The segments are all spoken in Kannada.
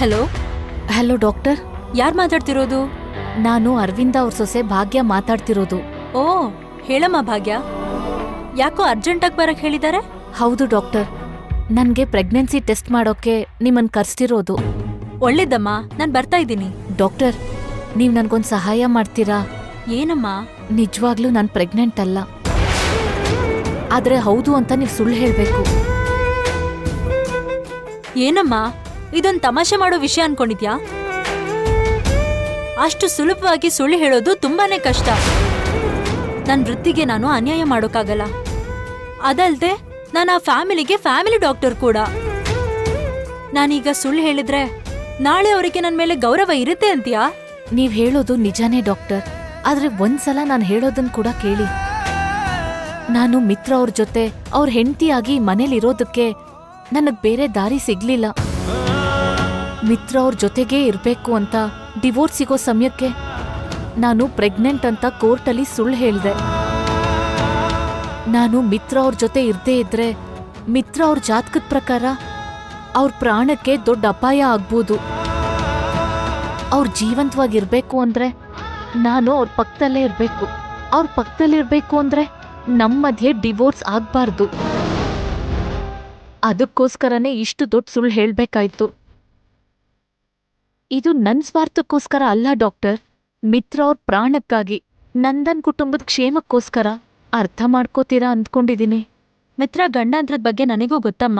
ಹಲೋ. Hello doctor. ಯಾರು ಮಾತಾಡ್ತಿರೋದು? ನಾನು ಅರವಿಂದ ಅವ್ರ ಸೊಸೆ ಭಾಗ್ಯ ಮಾತಾಡ್ತಿರೋದು. ಓ, ಹೇಳಮ್ಮ ಭಾಗ್ಯ. ಯಾಕೋ ಅರ್ಜೆಂಟಾಗಿ ಬರಕ್ ಹೇಳಿದ್ದಾರೆ? ಹೌದು ಡಾಕ್ಟರ್, ನನ್ಗೆ ಪ್ರೆಗ್ನೆನ್ಸಿ ಟೆಸ್ಟ್ ಮಾಡೋಕೆ ನಿಮ್ಮನ್ ಕರ್ಸ್ತಿರೋದು. ಒಳ್ಳೇದಮ್ಮ, ನಾನ್ ಬರ್ತಾ ಇದ್ದೀನಿ. ಡಾಕ್ಟರ್, ನೀವ್ ನನ್ಗೊಂದ್ ಸಹಾಯ ಮಾಡ್ತೀರಾ? ಏನಮ್ಮ? ನಿಜವಾಗ್ಲೂ ನಾನ್ ಪ್ರೆಗ್ನೆಂಟ್ ಅಲ್ಲ, ಆದ್ರೆ ಹೌದು ಅಂತ ನೀವ್ ಸುಳ್ಳು ಹೇಳ್ಬೇಕು. ಏನಮ್ಮ, ಇದೊಂದ್ ತಮಾಷೆ ಮಾಡೋ ವಿಷಯ ಅನ್ಕೊಂಡಿದ್ಯಾ? ಅಷ್ಟು ಸುಲಭವಾಗಿ ಸುಳ್ಳು ಹೇಳೋದು ತುಂಬಾನೇ ಕಷ್ಟ. ನನ್ ವೃತ್ತಿಗೆ ನಾನು ಅನ್ಯಾಯ ಮಾಡೋಕ್ಕಾಗಲ್ಲ. ಅದಲ್ದೆ ನಾನು ಆ ಫ್ಯಾಮಿಲಿ ಡಾಕ್ಟರ್ ಕೂಡ. ನಾನೀಗ ಸುಳ್ಳು ಹೇಳಿದ್ರೆ ನಾಳೆ ಅವರಿಗೆ ನನ್ ಮೇಲೆ ಗೌರವ ಇರುತ್ತೆ ಅಂತೀಯಾ? ನೀವ್ ಹೇಳೋದು ನಿಜಾನೇ ಡಾಕ್ಟರ್, ಆದ್ರೆ ಒಂದ್ಸಲ ನಾನ್ ಹೇಳೋದನ್ ಕೂಡ ಕೇಳಿ. ನಾನು ಮಿತ್ರ ಅವ್ರ ಜೊತೆ ಅವ್ರ ಹೆಂಡತಿಯಾಗಿ ಮನೇಲಿರೋದಕ್ಕೆ ನನಗ್ ಬೇರೆ ದಾರಿ ಸಿಗ್ಲಿಲ್ಲ. ಮಿತ್ರ ಅವ್ರ ಜೊತೆಗೇ ಇರ್ಬೇಕು ಅಂತ ಡಿವೋರ್ಸ್ ಸಿಗೋ ಸಮಯಕ್ಕೆ ನಾನು ಪ್ರೆಗ್ನೆಂಟ್ ಅಂತ ಕೋರ್ಟಲ್ಲಿ ಸುಳ್ಳು ಹೇಳ್ದೆ. ನಾನು ಮಿತ್ರ ಅವ್ರ ಜೊತೆ ಇರ್ದೇ ಇದ್ರೆ ಮಿತ್ರ ಅವ್ರ ಜಾತಕದ ಪ್ರಕಾರ ಅವ್ರ ಪ್ರಾಣಕ್ಕೆ ದೊಡ್ಡ ಅಪಾಯ ಆಗ್ಬೋದು. ಅವ್ರ ಜೀವಂತವಾಗಿರ್ಬೇಕು ಅಂದ್ರೆ ನಾನು ಅವ್ರ ಪಕ್ಕದಲ್ಲೇ ಇರ್ಬೇಕು. ಅವ್ರ ಪಕ್ಕದಲ್ಲಿರ್ಬೇಕು ಅಂದ್ರೆ ನಮ್ಮ ಮಧ್ಯೆ ಡಿವೋರ್ಸ್ ಆಗ್ಬಾರ್ದು. ಅದಕ್ಕೋಸ್ಕರನೇ ಇಷ್ಟು ದೊಡ್ಡ ಸುಳ್ಳು ಹೇಳ್ಬೇಕಾಯ್ತು. ಇದು ನನ್ ಸ್ವಾರ್ಥಕ್ಕೋಸ್ಕರ ಅಲ್ಲ ಡಾಕ್ಟರ್, ಮಿತ್ರ ಅವ್ರ ಪ್ರಾಣಕ್ಕಾಗಿ, ನಂದನ್ ಕುಟುಂಬದ ಕ್ಷೇಮಕ್ಕೋಸ್ಕರ. ಅರ್ಥ ಮಾಡ್ಕೋತೀರಾ ಅಂದ್ಕೊಂಡಿದೀನಿ. ಮಿತ್ರ ಗಂಡಾಂತರದ ಬಗ್ಗೆ ನನಗೂ ಗೊತ್ತಮ್ಮ.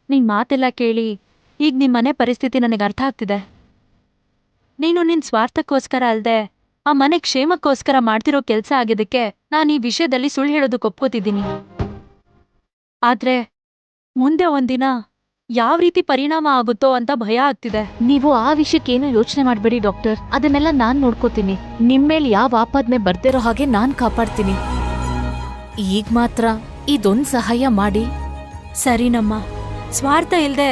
ನಿನ್ ಮಾತೆಲ್ಲ ಕೇಳಿ ಈಗ ನಿಮ್ ಮನೆ ಪರಿಸ್ಥಿತಿ ನನಗೆ ಅರ್ಥ ಆಗ್ತಿದೆ. ನೀನು ನಿನ್ ಸ್ವಾರ್ಥಕ್ಕೋಸ್ಕರ ಅಲ್ದೆ ಆ ಮನೆ ಕ್ಷೇಮಕ್ಕೋಸ್ಕರ ಮಾಡ್ತಿರೋ ಕೆಲ್ಸ ಆಗಿದ್ದಕ್ಕೆ ನಾನು ಈ ವಿಷಯದಲ್ಲಿ ಸುಳ್ಳು ಹೇಳೋದಕ್ಕೆ ಒಪ್ಕೋತಿದ್ದೀನಿ. ಆದ್ರೆ ಮುಂದೆ ಒಂದಿನ ಯಾವ ರೀತಿ ಪರಿಣಾಮ ಆಗುತ್ತೋ ಅಂತ ಭಯ ಆಗ್ತಿದೆ. ನೀವು ಆ ವಿಷಯಕ್ಕೇನು ಯೋಚನೆ ಮಾಡ್ಬೇಡಿ ಡಾಕ್ಟರ್, ಅದನ್ನೆಲ್ಲ ನಾನ್ ನೋಡ್ಕೋತೀನಿ. ನಿಮ್ಮೇಲೆ ಯಾವ ಆಪಾದನೆ ಬರ್ದಿರೋ ಹಾಗೆ ನಾನ್ ಕಾಪಾಡ್ತೀನಿ. ಈಗ ಮಾತ್ರ ಇದೊಂದ್ ಸಹಾಯ ಮಾಡಿ. ಸರಿನಮ್ಮ, ಸ್ವಾರ್ಥ ಇಲ್ದೆ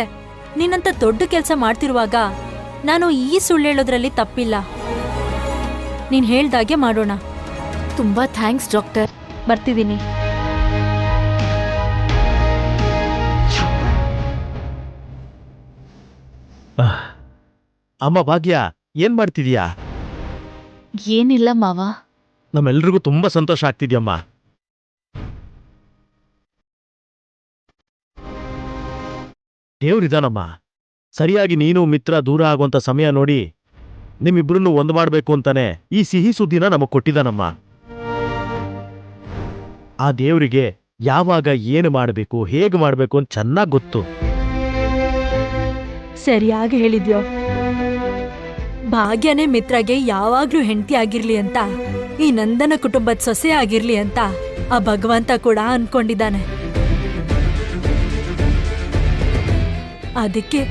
ನೀನಂತ ದೊಡ್ಡ ಕೆಲಸ ಮಾಡ್ತಿರುವಾಗ ನಾನು ಈ ಸುಳ್ಳು ಹೇಳೋದ್ರಲ್ಲಿ ತಪ್ಪಿಲ್ಲ. ನೀನ್ ಹೇಳ್ದಾಗೆ ಮಾಡೋಣ. ತುಂಬಾ ಥ್ಯಾಂಕ್ಸ್ ಡಾಕ್ಟರ್. ಬರ್ತಿದ್ದೀನಿ. ಅಮ್ಮ ಭಾಗ್ಯ, ಏನ್ ಮಾಡ್ತಿದೀಯಾ? ಏನಿಲ್ಲ ಮಾವ. ನಮ್ಮೆಲ್ರಿಗೂ ತುಂಬಾ ಸಂತೋಷ ಆಗ್ತಿದ್ಯಮ್ಮ. ದೇವ್ರಿದಾನಮ್ಮ, ಸರಿಯಾಗಿ ನೀನು ಮಿತ್ರ ದೂರ ಆಗುವಂತ ಸಮಯ ನೋಡಿ ನಿಮ್ಮಿಬ್ರನ್ನು ಒಂದು ಮಾಡ್ಬೇಕು ಅಂತಾನೆ ಈ ಸಿಹಿ ಸುದ್ದಿನ ನಮಗ್ ಕೊಟ್ಟಿದ್ದಾನಮ್ಮ. ಆ ದೇವ್ರಿಗೆ ಯಾವಾಗ ಏನು ಮಾಡಬೇಕು, ಹೇಗೆ ಮಾಡಬೇಕು ಅಂತ ಚೆನ್ನಾಗ್ ಗೊತ್ತು. ಸರಿಯಾಗಿ ಹೇಳಿದ್ಯೋ. ಭಾಗ್ಯನೇ ಮಿತ್ರಗೆ ಯಾವಾಗ್ಲೂ ಹೆಂಡತಿ ಆಗಿರ್ಲಿ ಅಂತ, ಈ ನಂದನ ಕುಟುಂಬದ ಸೊಸೆ ಆಗಿರ್ಲಿ ಅಂತ ಆ ಭಗವಂತ ಕೂಡ ಅನ್ಕೊಂಡಿದ್ದಾನೆ. ಅದಕ್ಕೆ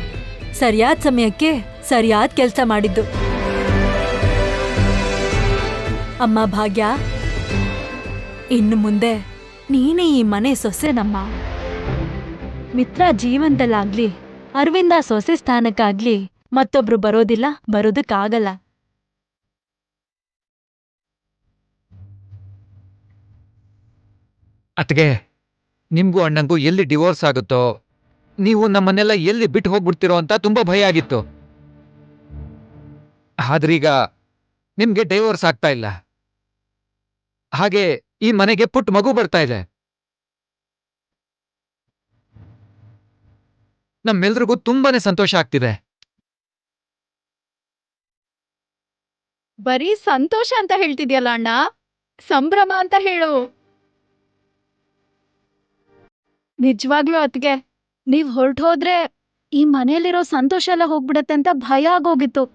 ಸರಿಯಾದ ಸಮಯಕ್ಕೆ ಸರಿಯಾದ ಕೆಲಸ ಮಾಡಿದ್ದು. ಅಮ್ಮ ಭಾಗ್ಯ, ಇನ್ನು ಮುಂದೆ ನೀನೇ ಈ ಮನೆ ಸೊಸೆನಮ್ಮ. ಮಿತ್ರ ಜೀವನದಲ್ಲಾಗ್ಲಿ ಅರವಿಂದ ಸೊಸೆ ಸ್ಥಾನಕ್ಕಾಗ್ಲಿ ಮತ್ತೊಬ್ರು ಬರೋದಿಲ್ಲ, ಬರೋದಕ್ಕಾಗಲ್ಲ. ಅತ್ಗೆ, ನಿಮ್ಗೂ ಅಣ್ಣಂಗೂ ಎಲ್ಲಿ ಡಿವೋರ್ಸ್ ಆಗುತ್ತೋ, ನೀವು ನಮ್ಮನ್ನೆಲ್ಲ ಎಲ್ಲಿ ಬಿಟ್ಟು ಹೋಗ್ಬಿಡ್ತಿರೋ ಅಂತ ತುಂಬಾ ಭಯ ಆಗಿತ್ತು. ಆದ್ರೀಗ ನಿಮ್ಗೆ ಡೈವೋರ್ಸ್ ಆಗ್ತಾ ಇಲ್ಲ, ಹಾಗೆ ಈ ಮನೆಗೆ ಪುಟ್ಟ ಮಗು ಬರ್ತಾ ಇದೆ. ನಮ್ಮೆಲ್ರಿಗೂ ತುಂಬಾನೇ ಸಂತೋಷ ಆಗ್ತಿದೆ. ಬರೀ ಸಂತೋಷ ಅಂತ ಹೇಳ್ತಿದ್ಯಲ್ಲ ಅಣ್ಣ, ಸಂಭ್ರಮ ಅಂತ ಹೇಳು. ನಿಜವಾಗ್ಲೂ ಅತ್ಗೆ, ನೀವ್ ಹೊರಟೋದ್ರೆ ಈ ಮನೆಯಲ್ಲಿರೋ ಸಂತೋಷ ಎಲ್ಲ ಹೋಗ್ಬಿಡತ್ತೆ ಅಂತ ಭಯ ಆಗೋಗಿತ್ತು.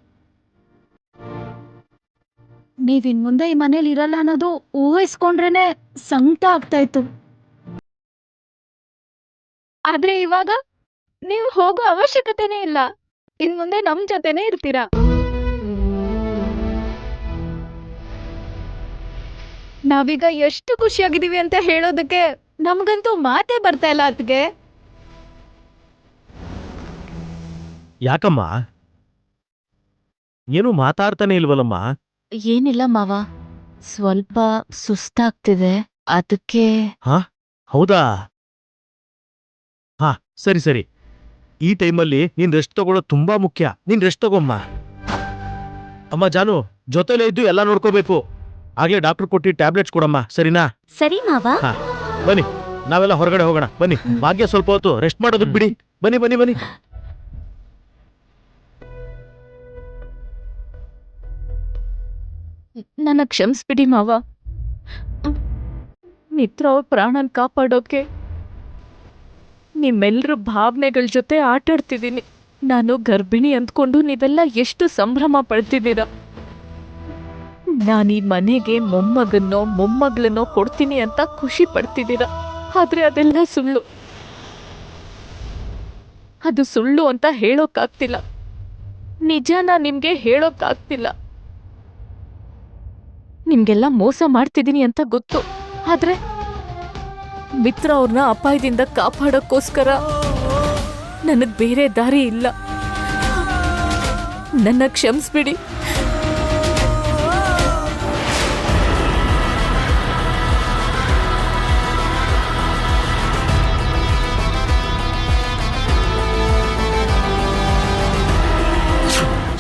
ನೀವಿನ್ ಮುಂದೆ ಈ ಮನೇಲಿ ಇರಲ್ಲ ಅನ್ನೋದು ಊಹಿಸ್ಕೊಂಡ್ರೇನೆ ಸಂಕಟ ಆಗ್ತಾ ಇತ್ತು. ಆದ್ರೆ ಇವಾಗ ನೀವು ಹೋಗೋ ಅವಶ್ಯಕತೆನೇ ಇಲ್ಲ. ಇನ್ ಮುಂದೆ ನಮ್ ಜೊತೆನೇ ಇರ್ತೀರಾ. ನಾವೀಗ ಎಷ್ಟು ಖುಷಿಯಾಗಿದ್ದೀವಿ ಅಂತ ಹೇಳೋದಕ್ಕೆ ನಮ್ಗಂತೂ ಮಾತೇ ಬರ್ತಾ ಇಲ್ಲ ಅತ್ಗೆ. ಯಾಕಮ್ಮ, ಏನು ಮಾತಾಡ್ತಾನೆ ಇಲ್ವಲ್ಲಮ್ಮ? ಏನಿಲ್ಲ ಮಾವ, ಸ್ವಲ್ಪ ಸುಸ್ತಾಗ್ತಿದೆ, ಅದಕ್ಕೆ. ಹೌದಾ? ಹಾ, ಸರಿ ಸರಿ. ಈ ಟೈಮಲ್ಲಿ ನೀನ್ ರೆಸ್ಟ್ ತಗೊಳ್ಳೋದು ತುಂಬಾ ಮುಖ್ಯ. ನೀನ್ ರೆಸ್ಟ್ ತಗೊಮ್ಮ. ಅಮ್ಮ ಜಾನು, ಜೊತೆಲೇ ಇದ್ದು ಎಲ್ಲ ನೋಡ್ಕೋಬೇಕು. ಆಗ್ಲೇ ಡಾಕ್ಟರ್ ಕೊಟ್ಟಿ ಟ್ಯಾಬ್ಲೆಟ್ಸ್ ಕೊಡಮ್ಮ, ಸರಿನಾ? ಸರಿ ಮಾವ. ಹಾ, ಬನ್ನಿ ನಾವೆಲ್ಲ ಹೊರಗಡೆ ಹೋಗೋಣ. ಬನ್ನಿ, ಭಾಗ್ಯ ಸ್ವಲ್ಪ ಹೊತ್ತು ರೆಸ್ಟ್ ಮಾಡೋದಕ್ ಬಿಡಿ. ಬನ್ನಿ ಬನ್ನಿ ಬನ್ನಿ. ನನ್ನ ಕ್ಷಮಿಸ್ಬಿಡಿ ಮಾವ. ಮಿತ್ರ ಅವ್ರ ಪ್ರಾಣನ್ ಕಾಪಾಡೋಕೆ ನಿಮ್ಮೆಲ್ಲರ ಭಾವನೆಗಳ ಜೊತೆ ಆಟಾಡ್ತಿದ್ದೀನಿ. ನಾನು ಗರ್ಭಿಣಿ ಅಂದ್ಕೊಂಡು ನೀವೆಲ್ಲ ಎಷ್ಟು ಸಂಭ್ರಮ ಪಡ್ತಿದ್ದೀರ. ನಾನು ಈ ಮನೆಗೆ ಮೊಮ್ಮಗನ್ನೋ ಮೊಮ್ಮಗಳನ್ನೋ ಕೊಡ್ತೀನಿ ಅಂತ ಖುಷಿ ಪಡ್ತಿದ್ದೀರ. ಆದ್ರೆ ಅದೆಲ್ಲ ಸುಳ್ಳು. ಅದು ಸುಳ್ಳು ಅಂತ ಹೇಳೋಕ್ಕಾಗ್ತಿಲ್ಲ. ನಿಜಾನ ನಿಮ್ಗೆ ಹೇಳೋಕ್ಕಾಗ್ತಿಲ್ಲ. ನಿಮ್ಗೆಲ್ಲ ಮೋಸ ಮಾಡ್ತಿದ್ದೀನಿ ಅಂತ ಗೊತ್ತು. ಆದ್ರೆ ಮಿತ್ರ ಅವ್ರನ್ನ ಅಪಾಯದಿಂದ ಕಾಪಾಡೋಕ್ಕೋಸ್ಕರ ನನಗ್ ಬೇರೆ ದಾರಿ ಇಲ್ಲ. ನನ್ನ ಕ್ಷಮಿಸ್ಬಿಡಿ.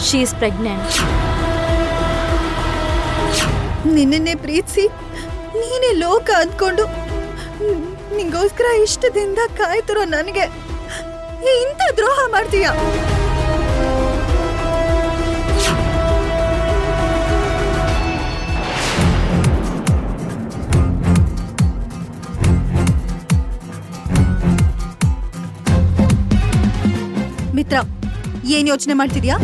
She is pregnant. ನಿನ್ನೆ ಪ್ರೀತಿಸಿ ನೀನೇ ಲೋಕ ಅಂದ್ಕೊಂಡು ನಿಂಗೋಸ್ಕರ ಇಷ್ಟು ದಿನದ ಕಾಯ್ತಿರೋ ನನಗೆ ಇಂಥ ದ್ರೋಹ ಮಾಡ್ತೀಯ. ಮಿತ್ರ, ಏನ್ ಯೋಚನೆ ಮಾಡ್ತಿದ್ಯಾ?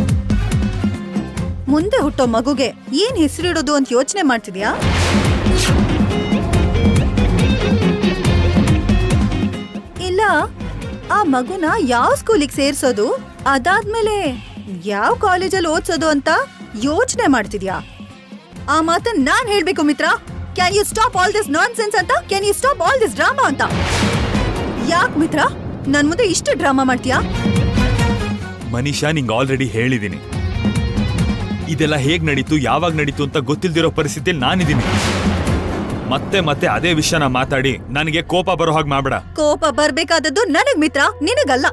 ಮುಂದೆ ಹುಟ್ಟೋ ಮಗುಗೆ ಏನ್ ಹೆಸರಿಡೋದು ಅಂತ ಯೋಚನೆ ಮಾಡ್ತಿದ್ಯಾ? ಇಲ್ಲ, ಆ ಮಗುನ ಯಾವ ಸ್ಕೂಲಿಗೆ ಸೇರ್ಸೋದು, ಅದಾದ್ಮೇಲೆ ಯಾವ ಕಾಲೇಜಲ್ಲಿ ಓದ್ಸೋದು ಅಂತ ಯೋಚನೆ ಮಾಡ್ತಿದ್ಯಾ? ಆ ಮಾತನ್ನ ನಾನ್ ಹೇಳ್ಬೇಕು ಮಿತ್ರ. Can you stop all this nonsense ಅಂತ? Can you stop all this drama ಅಂತ? ಯಾಕ್ ಮಿತ್ರ ನನ್ ಮುಂದೆ ಇಷ್ಟು ಡ್ರಾಮಾ ಮಾಡ್ತೀಯಾ? ಮನೀಷಾ, ನಿಂಗೆ ಆಲ್ರೆಡಿ ಹೇಳಿದ್ದೀನಿ, ಇದೆಲ್ಲ ಹೇಗ್ ನಡೀತು, ಯಾವಾಗ ನಡೀತು ಅಂತ ಗೊತ್ತಿಲ್ದಿರೋ ಪರಿಸ್ಥಿತಿಯಲ್ಲಿ ನಾನಿದ್ದೀನಿ. ಮತ್ತೆ ಮತ್ತೆ ಅದೇ ವಿಷಯನ ಮಾತಾಡಿ ನನಗೆ ಕೋಪ ಬರೋ ಹಾಗೆ ಮಾಡ್ಬೇಡ. ಕೋಪ ಬರ್ಬೇಕಾದದ್ದು ನನಗ್ ಮಿತ್ರ, ನಿನಗಲ್ಲ.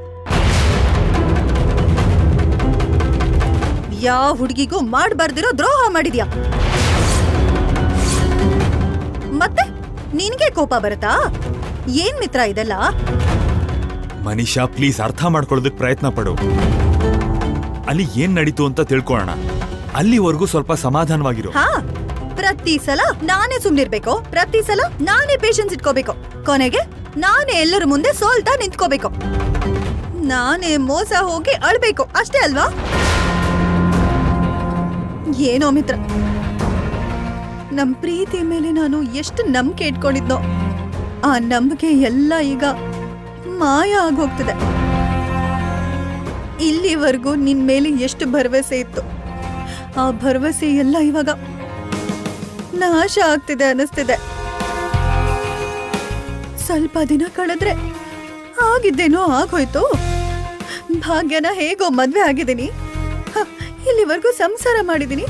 ಯಾವ ಹುಡುಗಿಗೂ ಮಾಡ್ಬಾರ್ದಿರೋ ದ್ರೋಹ ಮಾಡಿದ್ಯಾ. ಮತ್ತೆ ನಿನ್ಗೆ ಕೋಪ ಬರುತ್ತಾ? ಏನ್ ಮಿತ್ರ ಇದೆಲ್ಲ? ಮನೀಷಾ, ಪ್ಲೀಸ್ ಅರ್ಥ ಮಾಡ್ಕೊಳ್ಳೋದಕ್ಕೆ ಪ್ರಯತ್ನ ಪಡು. ಅಲ್ಲಿ ಏನ್ ನಡೀತು ಅಂತ ತಿಳ್ಕೊಳ್ಳೋಣ. ಅಲ್ಲಿವರೆಗೂ ಸ್ವಲ್ಪ ಸಮಾಧಾನವಾಗಿರು. ಹಾ, ಪ್ರತಿ ಸಲ ನಾನೇ ಸುಮ್ನಿರ್ಬೇಕು, ಪ್ರತಿ ಸಲ ನಾನೇ ಪೇಷನ್ಸ್ ಇಟ್ಕೋಬೇಕು, ಕೊನೆಗೆ ನಾನೇ ಎಲ್ಲರ ಮುಂದೆ ಸೋಲ್ತಾ ನಿಂತ್ಕೋಬೇಕು, ನಾನೇ ಮೋಸ ಹೋಗಿ ಅಳ್ಬೇಕು, ಅಷ್ಟೇ ಅಲ್ವಾ? ಏನೋ ಮಿತ್ರ, ನಮ್ ಪ್ರೀತಿ ಮೇಲೆ ನಾನು ಎಷ್ಟು ನಂಬಿಕೆ ಇಟ್ಕೊಂಡಿದ್ನೋ ಆ ನಂಬಿಕೆ ಎಲ್ಲ ಈಗ ಮಾಯ ಆಗೋಗ್ತದೆ. ಇಲ್ಲಿವರೆಗೂ ನಿನ್ ಮೇಲೆ ಎಷ್ಟು ಭರವಸೆ ಇತ್ತು, ಆ ಭರವಸೆ ಎಲ್ಲ ಇವಾಗ ನಾಶ ಆಗ್ತಿದೆ ಅನಿಸ್ತಿದೆ. ಸ್ವಲ್ಪ ದಿನ ಕಳೆದ್ರೆ ಆಗಿದ್ದೇನೋ ಆಗೋಯ್ತು. ಭಾಗ್ಯನ ಹೇಗೋ ಮದ್ವೆ ಆಗಿದ್ದೀನಿ, ಇಲ್ಲಿವರೆಗೂ ಸಂಸಾರ ಮಾಡಿದ್ದೀನಿ.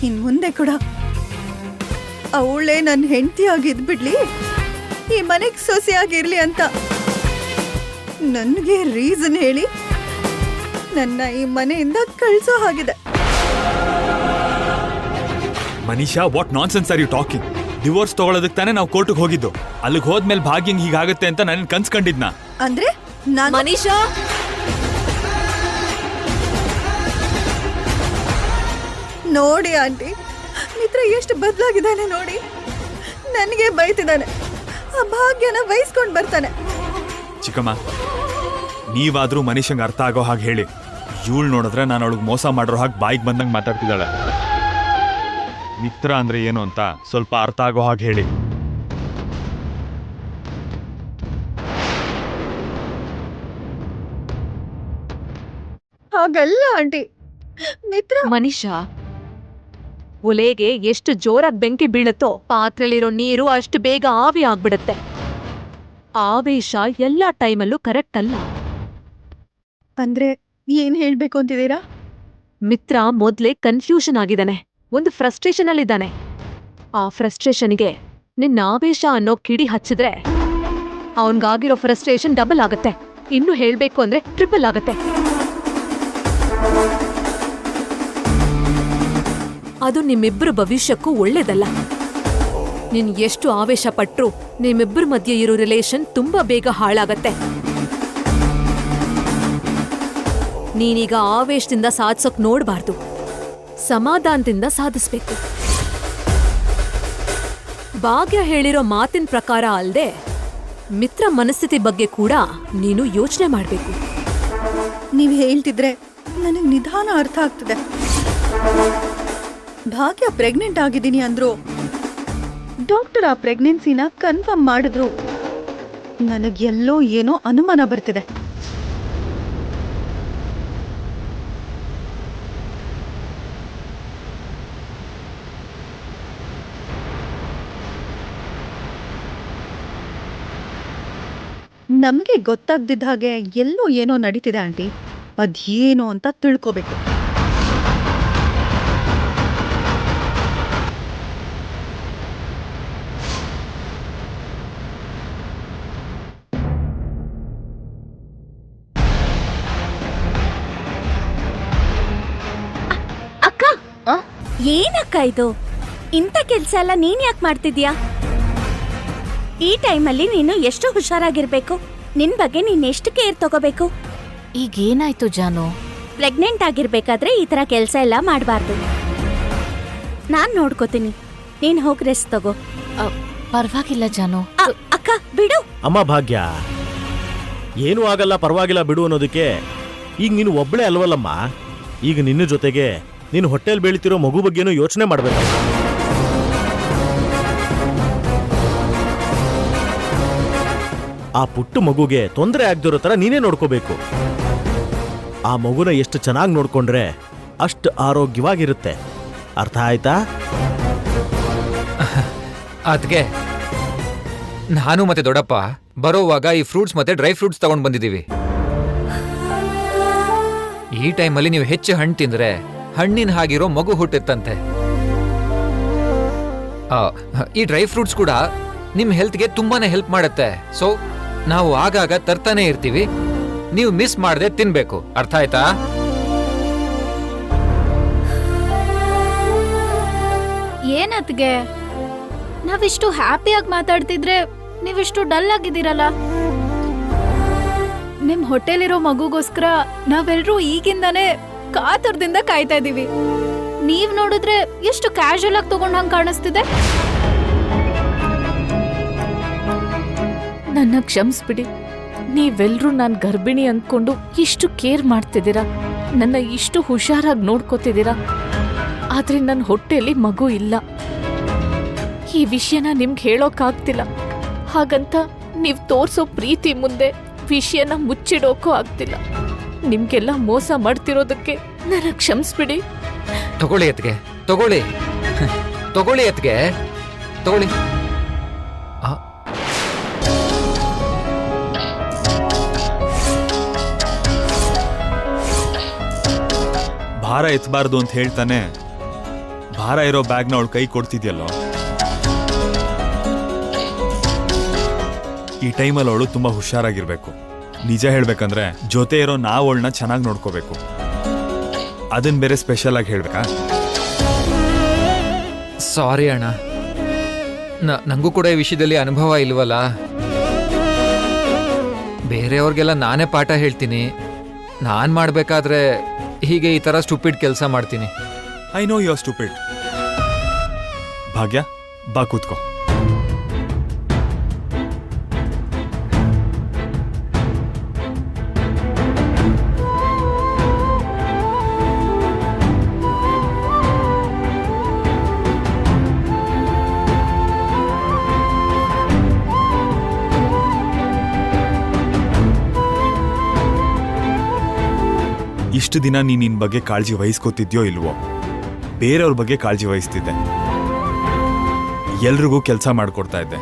ಇನ್ ಮುಂದೆ ಕೂಡ ಅವಳೇ ನನ್ನ ಹೆಂಡತಿಯಾಗಿದ್ಬಿಡ್ಲಿ, ಈ ಮನೆಗ್ ಸೊಸೆಯಾಗಿರ್ಲಿ ಅಂತ ನನಗೆ ರೀಸನ್ ಹೇಳಿ ನನ್ನ ಈ ಮನೆಯಿಂದ ಕಳ್ಸೋ ಹಾಗಿದೆ. Manisha, what nonsense are you talking? Divorce ತಗೊಳ್ಳೋದಕ್ಕೆ ತಾನೇ ನಾವು ಕೋರ್ಟಿಗೆ ಹೋಗಿದ್ದು. ಅಲ್ಲಿಗೆ ಹೋದ್ಮೇಲೆ ಭಾಗ್ಯಂಗ್ ಹೀಗಾಗುತ್ತೆ ಅಂತ ನಾನು ಕನ್ಸ್ಕೊಂಡಿದ್ನ. ಅಂದ್ರೆ ನಾನು ಮನೀಷಾ, ನೋಡಿ ಆಂಟಿ, ಮಿತ್ರ ಎಷ್ಟು ಬದಲಾಗಿದ್ದಾನೆ ನೋಡಿ. ನನಗೆ ಬೈತಿದ್ದಾನೆ, ಆ ಭಾಗ್ಯನ ವಹಿಸ್ಕೊಂಡ್ ಬರ್ತಾನೆ. ಚಿಕ್ಕಮ್ಮ, ನೀವಾದ್ರೂ ಮನುಷ್ಯಂಗೆ ಅರ್ಥ ಆಗೋ ಹಾಗೆ ಹೇಳಿ. ಇವಳು ನೋಡಿದ್ರೆ ನಾನು ಅವಳಿಗೆ ಮೋಸ ಮಾಡಿರೋ ಹಾಗೆ ಬಾಯಿಗೆ ಬಂದಂಗೆ ಮಾತಾಡ್ತಿದ್ದಾಳೆ. ಮಿತ್ರ ಅಂದ್ರೆ ಏನು ಅಂತ ಸ್ವಲ್ಪ ಅರ್ಥ ಆಗೋ ಹಾಗೆ ಹೇಳಿ. ಹಾಗಲ್ಲ ಆಂಟಿ, ಮಿತ್ರ ಮನೀಷಾ, ಒಲೆಗೆ ಎಷ್ಟು ಜೋರಾಗಿ ಬೆಂಕಿ ಬೀಳುತ್ತೋ ಪಾತ್ರೆಲಿರೋ ನೀರು ಅಷ್ಟು ಬೇಗ ಆವಿ ಆಗ್ಬಿಡುತ್ತೆ. ಆವೇಶ ಎಲ್ಲಾ ಟೈಮಲ್ಲೂ ಕರೆಕ್ಟ್ ಅಲ್ಲ. ಅಂದ್ರೆ ಏನ್ ಹೇಳ್ಬೇಕು ಅಂತಿದ್ದೀರಾ? ಮಿತ್ರ ಮೊದ್ಲೇ ಕನ್ಫ್ಯೂಷನ್ ಆಗಿದ್ದಾನೆ, ಒಂದು ಫ್ರಸ್ಟ್ರೇಷನ್ ಅಲ್ಲಿದ್ದಾನೆ. ಆ ಫ್ರಸ್ಟ್ರೇಷನ್ಗೆ ನಿನ್ನ ಆವೇಶ ಅನ್ನೋ ಕಿಡಿ ಹಚ್ಚಿದ್ರೆ ಅವನ್ಗಾಗಿರೋ ಫ್ರಸ್ಟ್ರೇಷನ್ ಡಬಲ್ ಆಗತ್ತೆ. ಇನ್ನು ಹೇಳ್ಬೇಕು ಅಂದ್ರೆ ಟ್ರಿಪಲ್ ಆಗತ್ತೆ. ಅದು ನಿಮ್ಮಿಬ್ಬರ ಭವಿಷ್ಯಕ್ಕೂ ಒಳ್ಳೇದಲ್ಲ. ನೀನ್ ಎಷ್ಟು ಆವೇಶ ಪಟ್ರು ನಿಮ್ಮಿಬ್ಬರ ಮಧ್ಯೆ ಇರೋ ರಿಲೇಶನ್ ತುಂಬಾ ಬೇಗ ಹಾಳಾಗತ್ತೆ. ನೀನೀಗ ಆವೇಶದಿಂದ ಸಾಧಿಸೋಕ್ ನೋಡ್ಬಾರ್ದು, ಸಮಾಧಾನದಿಂದ ಸಾಧಿಸ್ಬೇಕು. ಭಾಗ್ಯ ಹೇಳಿರೋ ಮಾತಿನ ಪ್ರಕಾರ ಅಲ್ದೆ ಮಿತ್ರ ಮನಸ್ಥಿತಿ ಬಗ್ಗೆ ಕೂಡ ನೀನು ಯೋಚನೆ ಮಾಡ್ಬೇಕು. ನೀವ್ ಹೇಳ್ತಿದ್ರೆ ನನಗ್ ನಿಧಾನ ಅರ್ಥ ಆಗ್ತದೆ. ಭಾಗ್ಯ ಪ್ರೆಗ್ನೆಂಟ್ ಆಗಿದ್ದೀನಿ ಅಂದ್ರು, ಡಾಕ್ಟರ್ ಆ ಪ್ರೆಗ್ನೆನ್ಸಿನ ಕನ್ಫರ್ಮ್ ಮಾಡಿದ್ರು. ನನಗ್ ಎಲ್ಲೋ ಏನೋ ಅನುಮಾನ ಬರ್ತಿದೆ. ನಮ್ಗೆ ಗೊತ್ತಾಗ್ದಿದ್ದ ಹಾಗೆ ಎಲ್ಲೋ ಏನೋ ನಡೀತಿದೆ ಆಂಟಿ. ಅದೇನು ಅಂತ ತಿಳ್ಕೋಬೇಕು. ಅಕ್ಕ, ಏನಕ್ಕ ಇದು? ಇಂಥ ಕೆಲ್ಸ ಎಲ್ಲ ನೀನ್ ಯಾಕೆ ಮಾಡ್ತಿದ್ಯಾ? ಈ ಟೈಮಲ್ಲಿ ನೀನು ಎಷ್ಟು ಹುಷಾರಾಗಿರ್ಬೇಕು. ನಿನ್ ಬಗ್ಗೆ ನೀನ್ ಎಷ್ಟು ಕೇರ್ ತಗೋಬೇಕು. ಈಗೇನಾಯ್ತು ಜಾನು? ಪ್ರೆಗ್ನೆಂಟ್ ಆಗಿರ್ಬೇಕಾದ್ರೆ ಈ ತರ ಕೆಲ್ಸ ಎಲ್ಲ ಮಾಡಬಾರ್ದು. ನಾನ್ ನೋಡ್ಕೋತೀನಿ, ನೀನ್ ಹೋಗಿ ರೆಸ್ಟ್ ತಗೋ. ಪರವಾಗಿಲ್ಲ ಜಾನು. ಅಕ್ಕ ಬಿಡು. ಅಮ್ಮ ಭಾಗ್ಯ, ಏನೂ ಆಗಲ್ಲ, ಪರವಾಗಿಲ್ಲ ಬಿಡು ಅನ್ನೋದಕ್ಕೆ ಈಗ ನೀನು ಒಬ್ಳೆ ಅಲ್ವಲ್ಲಮ್ಮ. ಈಗ ನಿನ್ನ ಜೊತೆಗೆ ನೀನು ಹೊಟ್ಟೆಲ್ ಬೆಳಿತಿರೋ ಮಗು ಬಗ್ಗೆನೂ ಯೋಚನೆ ಮಾಡ್ಬೇಕಮ್ಮ. ಆ ಪುಟ್ಟ ಮಗುಗೆ ತೊಂದರೆ ಆಗ್ದಿರೋ ತರ ನೀನೇ ನೋಡ್ಕೋಬೇಕು. ಆ ಮಗುನ ಎಷ್ಟು ಚೆನ್ನಾಗಿ ನೋಡ್ಕೊಂಡ್ರೆ ಅಷ್ಟು ಆರೋಗ್ಯವಾಗಿರುತ್ತೆ. ಅರ್ಥ ಆಯ್ತಾ? ಅದ್ಕೆ ನಾನು ಮತ್ತೆ ದೊಡ್ಡಪ್ಪ ಬರೋವಾಗ ಈ ಫ್ರೂಟ್ಸ್ ಮತ್ತೆ ಡ್ರೈ ಫ್ರೂಟ್ಸ್ ತಗೊಂಡ್ ಬಂದಿದ್ದೀವಿ. ಈ ಟೈಮಲ್ಲಿ ನೀವು ಹೆಚ್ಚು ಹಣ್ಣು ತಿಂದ್ರೆ ಹಣ್ಣಿನ ಹಾಗಿರೋ ಮಗು ಹುಟ್ಟುತ್ತಂತೆ. ಈ ಡ್ರೈ ಫ್ರೂಟ್ಸ್ ಕೂಡ ನಿಮ್ ಹೆಲ್ತ್ಗೆ ತುಂಬಾನೇ ಹೆಲ್ಪ್ ಮಾಡುತ್ತೆ. ಸೊ ನಾವು ಆಗಾಗ ತರ್ತಾನೆ ಇರ್ತೀವಿ, ನೀವು ಮಿಸ್ ಮಾಡದೆ ತಿನ್ಬೇಕು. ಅರ್ಥ ಆಯ್ತಾ? ಏನತ್ಗೆ ನಾವಿಷ್ಟು ಹ್ಯಾಪಿಯಾಗಿ ಮಾತಾಡ್ತಿದ್ರೆ ನೀವಿಷ್ಟು ಡಲ್ ಆಗಿದ್ದೀರಲ್ಲ? ನಿಮ್ ಹೊಟ್ಟೆಲಿರೋ ಮಗುಗೋಸ್ಕರ ನಾವೆಲ್ಲರೂ ಈಗಿಂದಾನೇ ಕಾತುರದಿಂದ ಕಾಯ್ತಾ ಇದೀವಿ. ನೀವ್ ನೋಡಿದ್ರೆ ಎಷ್ಟು ಕ್ಯಾಶುಯಲ್ ಆಗಿ ತಗೊಂಡಂಗ್ ಕಾಣಿಸ್ತಿದೆ. ನನ್ನ ಕ್ಷಮಿಸ್ಬಿಡಿ. ನೀವೆಲ್ರೂ ನಾನ್ ಗರ್ಭಿಣಿ ಅಂದ್ಕೊಂಡು ಇಷ್ಟು ಕೇರ್ ಮಾಡ್ತಿದ್ದೀರಾ, ನನ್ನ ಇಷ್ಟು ಹುಷಾರಾಗಿ ನೋಡ್ಕೋತಿದ್ದೀರಾ. ಆದ್ರೆ ನನ್ನ ಹೊಟ್ಟೆಯಲ್ಲಿ ಮಗು ಇಲ್ಲ. ಈ ವಿಷಯನ ನಿಮ್ಗೆ ಹೇಳೋಕ್ಕಾಗ್ತಿಲ್ಲ. ಹಾಗಂತ ನೀವ್ ತೋರ್ಸೋ ಪ್ರೀತಿ ಮುಂದೆ ವಿಷಯನ ಮುಚ್ಚಿಡೋಕೂ ಆಗ್ತಿಲ್ಲ. ನಿಮ್ಗೆಲ್ಲ ಮೋಸ ಮಾಡ್ತಿರೋದಕ್ಕೆ ನನ್ನ ಕ್ಷಮಿಸ್ಬಿಡಿ. ತಗೊಳ್ಳಿ ಎತ್ಗೆ, ತಗೊಳ್ಳಿ ತಗೊಳ್ಳಿ ಎತ್ಗೆ, ತಗೊಳ್ಳಿ. ಭಾರ ಎತ್ತಬಾರ್ದು ಅಂತ ಹೇಳ್ತಾನೆ ಭಾರ ಇರೋ ಬ್ಯಾಗ್ನ ಅವಳು ಕೈ ಕೊಡ್ತಿದ್ಯಲ್ಲೋ. ಈ ಟೈಮಲ್ಲಿ ಅವಳು ತುಂಬಾ ಹುಷಾರಾಗಿರ್ಬೇಕು. ನಿಜ ಹೇಳ್ಬೇಕಂದ್ರೆ ಜೊತೆ ಇರೋ ನಾವು ಅವಳನ್ನ ಚೆನ್ನಾಗಿ ನೋಡ್ಕೋಬೇಕು. ಅದನ್ನ ಬೇರೆ ಸ್ಪೆಷಲ್ ಆಗಿ ಹೇಳ್ಬೇಕಾ? ಸಾರಿ ಅಣ್ಣ, ನಂಗೂ ಕೂಡ ಈ ವಿಷಯದಲ್ಲಿ ಅನುಭವ ಇಲ್ವಲ್ಲ. ಬೇರೆಯವ್ರಿಗೆಲ್ಲ ನಾನೇ ಪಾಠ ಹೇಳ್ತೀನಿ. ನಾನ್ ಮಾಡ್ಬೇಕಾದ್ರೆ ಹೀಗೆ ಈ ತರ ಸ್ಟುಪಿಡ್ ಕೆಲಸ ಮಾಡ್ತೀನಿ. I know you are stupid. Bhagya, ಬಾ ಕೂತ್ಕೋ. ಇಷ್ಟು ದಿನ ನೀನ್ ನಿನ್ ಬಗ್ಗೆ ಕಾಳಜಿ ವಹಿಸ್ಕೋತಿದ್ಯೋ ಇಲ್ವೋ, ಬೇರೆಯವ್ರ ಬಗ್ಗೆ ಕಾಳಜಿ ವಹಿಸ್ತಿದ್ದೆ. ಎಲ್ರಿಗೂ ಕೆಲಸ ಮಾಡ್ಕೊಡ್ತಾ ಇದ್ದೆ.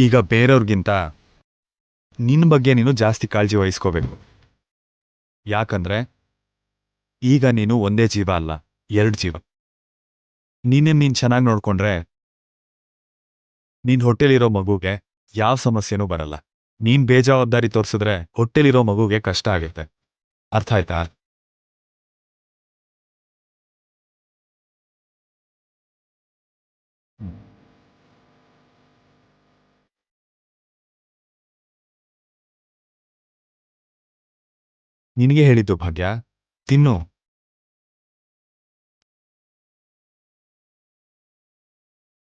ಈಗ ಬೇರೆಯವ್ರಿಗಿಂತ ನಿನ್ನ ಬಗ್ಗೆ ನೀನು ಜಾಸ್ತಿ ಕಾಳಜಿ ವಹಿಸ್ಕೋಬೇಕು. ಯಾಕಂದ್ರೆ ಈಗ ನೀನು ಒಂದೇ ಜೀವ ಅಲ್ಲ, 2 ಜೀವ. ನೀನು ಚೆನ್ನಾಗಿ ನೋಡ್ಕೊಂಡ್ರೆ ನಿನ್ ಹೊಟ್ಟೆಲಿರೋ ಮಗುಗೆ ಯಾವ ಸಮಸ್ಯೆನೂ ಬರಲ್ಲ. ನೀನ್ ಬೇಜವಾಬ್ದಾರಿ ತೋರಿಸಿದ್ರೆ ಹೊಟ್ಟೆಲಿರೋ ಮಗುಗೆ ಕಷ್ಟ ಆಗುತ್ತೆ. ಅರ್ಥ ಆಯ್ತಾ? ನಿನಗೆ ಹೇಳಿದ್ದು ಭಾಗ್ಯ, ತಿನ್ನು.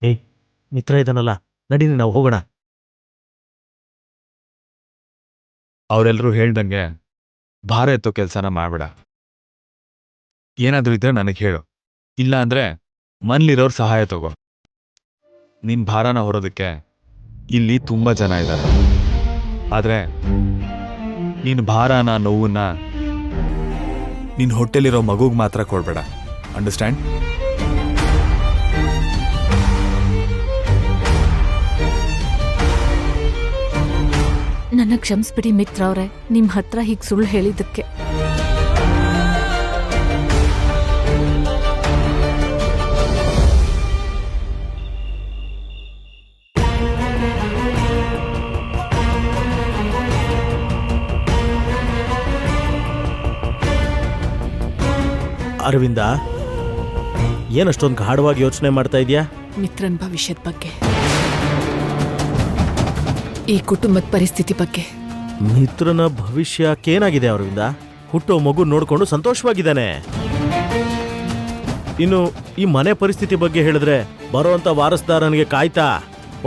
ಏಯ್, ಮಿತ್ರ ಇದನ್ನಲ್ಲ, ನಡೀನಿ ನಾವು ಹೋಗೋಣ. ಅವರೆಲ್ಲರೂ ಹೇಳ್ದಂಗೆ ಭಾರ ಎತ್ತೋ ಕೆಲಸನ ಮಾಡ್ಬೇಡ. ಏನಾದ್ರೂ ಇದ್ರೆ ನನಗೆ ಹೇಳು, ಇಲ್ಲ ಅಂದ್ರೆ ಮನ್ಲಿರೋರ್ ಸಹಾಯ ತಗೋ. ನಿನ್ ಭಾರನ ಹೊರೋದಕ್ಕೆ ಇಲ್ಲಿ ತುಂಬಾ ಜನ ಇದ್ದಾರೆ. ಆದ್ರೆ ನಿನ್ ಭಾರನ ನೋವನ್ನ ನಿನ್ ಹೊಟ್ಟೆಲಿರೋ ಮಗುಗ್ ಮಾತ್ರ ಕೊಡ್ಬೇಡ. ಅಂಡರ್ಸ್ಟ್ಯಾಂಡ್? ನನ್ನ ಕ್ಷಮಿಸ್ಬಿಡಿ ಮಿತ್ರ ಅವ್ರೆ, ನಿಮ್ ಹತ್ರ ಹೀಗ್ ಸುಳ್ಳು ಹೇಳಿದ್ದಕ್ಕೆ. ಅರವಿಂದ, ಏನಷ್ಟೊಂದು ಗಾಢವಾಗಿ ಯೋಚನೆ ಮಾಡ್ತಾ ಇದೀಯಾ? ಮಿತ್ರನ್ ಭವಿಷ್ಯದ ಬಗ್ಗೆ, ಈ ಕುಟುಂಬದ ಪರಿಸ್ಥಿತಿ ಬಗ್ಗೆ. ಮಿತ್ರನ ಭವಿಷ್ಯಕ್ಕೇನಾಗಿದೆ ಅರವಿಂದ? ಹುಟ್ಟೋ ಮಗು ನೋಡ್ಕೊಂಡು ಸಂತೋಷವಾಗಿದ್ದಾನೆ. ಇನ್ನು ಈ ಮನೆ ಪರಿಸ್ಥಿತಿ ಬಗ್ಗೆ ಹೇಳಿದ್ರೆ, ಬರುವಂತ ವಾರಸ್ದಾರನಿಗೆ ಕಾಯ್ತಾ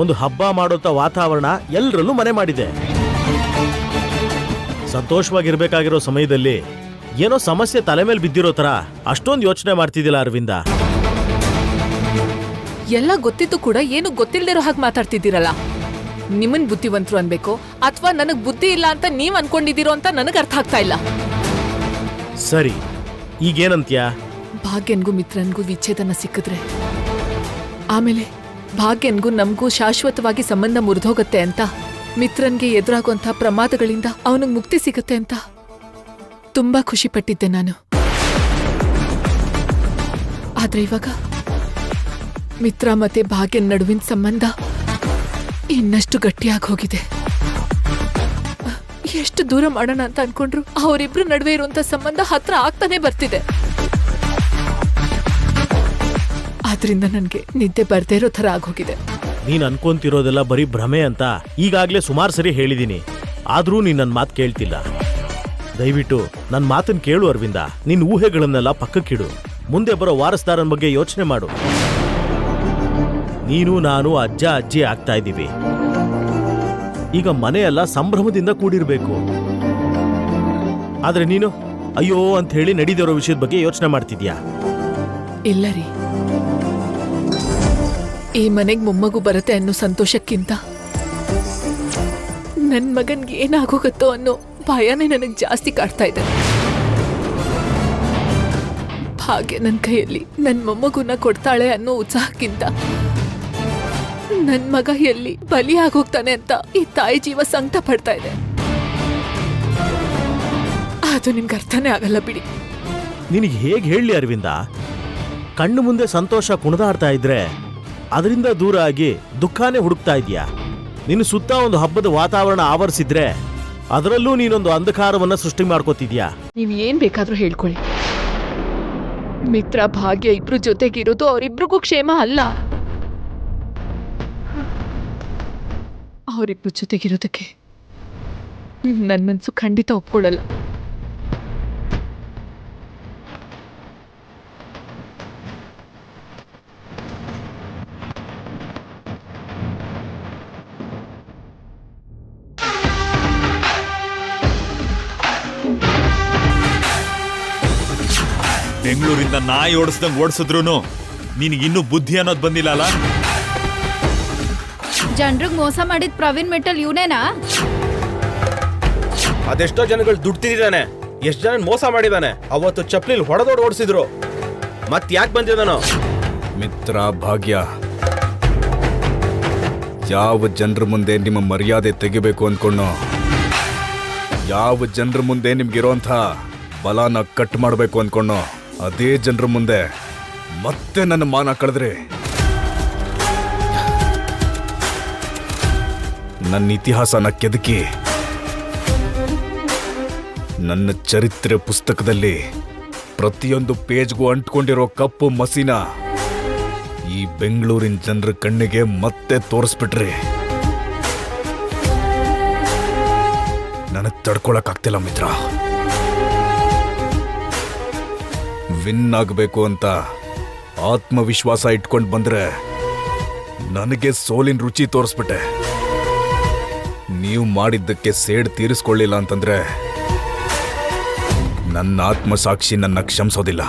ಒಂದು ಹಬ್ಬ ಮಾಡೋಂಥ ವಾತಾವರಣ ಎಲ್ಲರಲ್ಲೂ ಮನೆ ಮಾಡಿದೆ. ಸಂತೋಷವಾಗಿರ್ಬೇಕಾಗಿರೋ ಸಮಯದಲ್ಲಿ ಏನೋ ಸಮಸ್ಯೆ ತಲೆ ಮೇಲೆ ಬಿದ್ದಿರೋ ತರ ಅಷ್ಟೊಂದು ಯೋಚನೆ ಮಾಡ್ತಿದ್ದಿಲ್ಲ ಅರವಿಂದ. ಎಲ್ಲ ಗೊತ್ತಿತ್ತು ಕೂಡ ಏನು ಗೊತ್ತಿಲ್ದಿರೋ ಹಾಗೆ ಮಾತಾಡ್ತಿದ್ದೀರಲ್ಲ. ನಿಮ್ಮನ್ ಬುದ್ಧಿವಂತರು ಅನ್ಬೇಕು ಅಥವಾ ನನಗ್ ಬುದ್ಧಿ ಇಲ್ಲ ಅಂತ ನೀವ್ ಅನ್ಕೊಂಡಿದ್ದೀರೋ ಅಂತ ನನಗ್ ಅರ್ಥ ಆಗ್ತಾ ಇಲ್ಲ. ಸರಿ, ಈಗೇನಂತ್ಯಾ? ಭಾಗ್ಯನ್ಗೂ ಮಿತ್ರನ್ಗೂ ವಿಚ್ಛೇದನ ಸಿಕ್ಕಿದ್ರೆ ಆಮೇಲೆ ಭಾಗ್ಯನ್ಗೂ ನಮ್ಗೂ ಶಾಶ್ವತವಾಗಿ ಸಂಬಂಧ ಮುರಿದೋಗತ್ತೆ ಅಂತ, ಮಿತ್ರನ್ಗೆ ಎದುರಾಗುವಂತ ಪ್ರಮಾದಗಳಿಂದ ಅವನಿಗೆ ಮುಕ್ತಿ ಸಿಗತ್ತೆ ಅಂತ ತುಂಬಾ ಖುಷಿ ಪಟ್ಟಿದ್ದೆ ನಾನು. ಆದ್ರೆ ಇವಾಗ ಮಿತ್ರ ಮತ್ತೆ ಭಾಗ್ಯನ್ ನಡುವಿನ ಸಂಬಂಧ ಇನ್ನಷ್ಟು ಗಟ್ಟಿಯಾಗಿ ಹೋಗಿದೆ. ಎಷ್ಟು ದೂರ ಮಾಡೋಣ ಅಂತ ಅನ್ಕೊಂಡ್ರು ಅವರಿಬ್ರು ನಡುವೆ ಇರುವಂತ ಸಂಬಂಧ ಹತ್ರ ಆಗ್ತಾನೆ ಬರ್ತಿದೆ. ಆದ್ರಿಂದ ನನ್ಗೆ ನಿದ್ದೆ ಬರ್ದೇ ಇರೋ ತರ ಆಗೋಗಿದೆ. ನೀನ್ ಅನ್ಕೊಂತಿರೋದೆಲ್ಲ ಬರೀ ಭ್ರಮೆ ಅಂತ ಈಗಾಗ್ಲೇ ಸುಮಾರು ಸರಿ ಹೇಳಿದೀನಿ. ಆದ್ರೂ ನೀನ್ ನನ್ನ ಮಾತು ಕೇಳ್ತಿಲ್ಲ. ದಯವಿಟ್ಟು ನನ್ನ ಮಾತನ್ನ ಕೇಳು ಅರವಿಂದ. ನಿನ್ ಊಹೆಗಳನ್ನೆಲ್ಲ ಪಕ್ಕಕ್ಕಿಡು. ಮುಂದೆ ಬರೋ ವಾರಸ್ದಾರನ ಬಗ್ಗೆ ಯೋಚನೆ ಮಾಡು. ನೀನು ನಾನು ಅಜ್ಜ ಅಜ್ಜಿ ಆಗ್ತಾ ಇದ್ದೀವಿ. ಈಗ ಮನೆಯೆಲ್ಲ ಸಂಭ್ರಮದಿಂದ ಕೂಡಿರ್ಬೇಕು. ಆದ್ರೆ ನೀನು ಅಯ್ಯೋ ಅಂತ ಹೇಳಿ ನಡೀದಿರೋ ವಿಷಯದ ಬಗ್ಗೆ ಯೋಚನೆ ಮಾಡ್ತಿದ್ಯಾ? ಇಲ್ಲ ರೀ, ಈ ಮನೆಗ್ ಮೊಮ್ಮಗು ಬರುತ್ತೆ ಅನ್ನೋ ಸಂತೋಷಕ್ಕಿಂತ ನನ್ ಮಗನ್ಗೆ ಏನಾಗೋಗತ್ತೋ ಅನ್ನೋ ಭಯನೇ ನನಗ್ ಜಾಸ್ತಿ ಕಾಡ್ತಾ ಇದೆ. ಭಾಗ್ಯ ನನ್ ಕೈಯಲ್ಲಿ ನನ್ ಮೊಮ್ಮಗುನ ಕೊಡ್ತಾಳೆ ಅನ್ನೋ ಉತ್ಸಾಹಕ್ಕಿಂತ ನನ್ ಮಗ ಎಲ್ಲಿ ಬಲಿ ಆಗೋಗ್ತಾನೆ ಅಂತ ಈ ತಾಯಿ ಜೀವ ಸಂಕಟ ಪಡ್ತಾ ಇದೆ. ಅದು ನಿಮ್ಗೆ ಅರ್ಥನೇ ಆಗಲ್ಲ ಬಿಡಿ. ನಿನಗೆ ಹೇಗೆ ಹೇಳಲಿ ಅರವಿಂದ? ಕಣ್ಣು ಮುಂದೆ ಸಂತೋಷ ಕುಣಿದಾಡ್ತಾ ಇದ್ರೆ ಅದರಿಂದ ದೂರ ಆಗಿ ದುಃಖನೇ ಹುಡುಕ್ತಾ ಇದೀಯಾ. ನಿನ್ನ ಸುತ್ತ ಒಂದು ಹಬ್ಬದ ವಾತಾವರಣ ಆವರಿಸಿದ್ರೆ ಅದರಲ್ಲೂ ನೀನೊಂದು ಅಂಧಕಾರವನ್ನ ಸೃಷ್ಟಿ ಮಾಡ್ಕೋತಿದ್ಯಾ. ನೀವ್ ಏನ್ ಬೇಕಾದ್ರೂ ಹೇಳ್ಕೊಳ್ಳಿ, ಮಿತ್ರ ಭಾಗ್ಯ ಇಬ್ರು ಜೊತೆಗಿರೋದು ಅವರಿಬ್ರಿಗೂ ಕ್ಷೇಮ ಅಲ್ಲ. ಅವರಿಬ್ರು ಜೊತೆಗಿರೋದಕ್ಕೆ ನನ್ ಮನ್ಸು ಖಂಡಿತ ಒಪ್ಕೊಳ್ಳಲ್ಲ. ಬೆಂಗಳೂರಿಂದ ನಾಯಿ ಓಡಿಸ್ದಂಗ್ ಓಡಿಸಿದ್ರು ನಿನಗಿನ್ನೂ ಬುದ್ಧಿ ಅನ್ನೋದು ಬಂದಿಲ್ಲ ಅಲ್ಲ? ಜನರಿಗೆ ಮೋಸ ಮಾಡಿದ ಪ್ರವೀಣ್ ಮೆಟಲ್ ಇವನೇನಾ? ಅದೆಷ್ಟೋ ಜನಗಳು ದುಡ್ಡು ತಿಂದಿದ್ದಾನೆ, ಎಷ್ಟು ಜನ ಮೋಸ ಮಾಡಿದಾನೆ. ಅವತ್ತು ಚಪ್ಲಿಲ್ ಹೊಡೆದೋಡ್ ಓಡಿಸಿದ್ರು. ಮತ್ ಯಾಕೆ ಬಂದಿದ್ದಾನೋ? ಮಿತ್ರ ಭಾಗ್ಯ, ಯಾವ ಜನರ ಮುಂದೆ ನಿಮ್ಮ ಮರ್ಯಾದೆ ತೆಗಿಬೇಕು ಅನ್ಕೊಂಡು, ಯಾವ ಜನರ ಮುಂದೆ ನಿಮ್ಗಿರೋಂಥ ಬಲಾನ ಕಟ್ ಮಾಡಬೇಕು ಅನ್ಕೊಂಡು, ಅದೇ ಜನರ ಮುಂದೆ ಮತ್ತೆ ನನ್ನ ಮಾನ ಕಳೆದ್ರಿ. ನನ್ನ ಇತಿಹಾಸನ ಕೆದಕಿ ನನ್ನ ಚರಿತ್ರೆ ಪುಸ್ತಕದಲ್ಲಿ ಪ್ರತಿಯೊಂದು ಪೇಜ್ಗೂ ಅಂಟ್ಕೊಂಡಿರೋ ಕಪ್ಪು ಮಸಿನ ಈ ಬೆಂಗಳೂರಿನ ಜನರ ಕಣ್ಣಿಗೆ ಮತ್ತೆ ತೋರಿಸ್ಬಿಟ್ರಿ. ನನಗೆ ತಡ್ಕೊಳಕ್ಕಾಗ್ತಿಲ್ಲ ಮಿತ್ರ. ವಿನ್ ಆಗಬೇಕು ಅಂತ ಆತ್ಮವಿಶ್ವಾಸ ಇಟ್ಕೊಂಡು ಬಂದ್ರೆ ನನಗೆ ಸೋಲಿನ ರುಚಿ ತೋರಿಸ್ಬಿಟ್ಟೆ. ನೀವು ಮಾಡಿದ್ದಕ್ಕೆ ಸೇಡ್ ತೀರಿಸ್ಕೊಳ್ಳಿಲ್ಲ ಅಂತಂದ್ರೆ ನನ್ನ ಆತ್ಮಸಾಕ್ಷಿ ನನ್ನ ಕ್ಷಮಿಸೋದಿಲ್ಲ.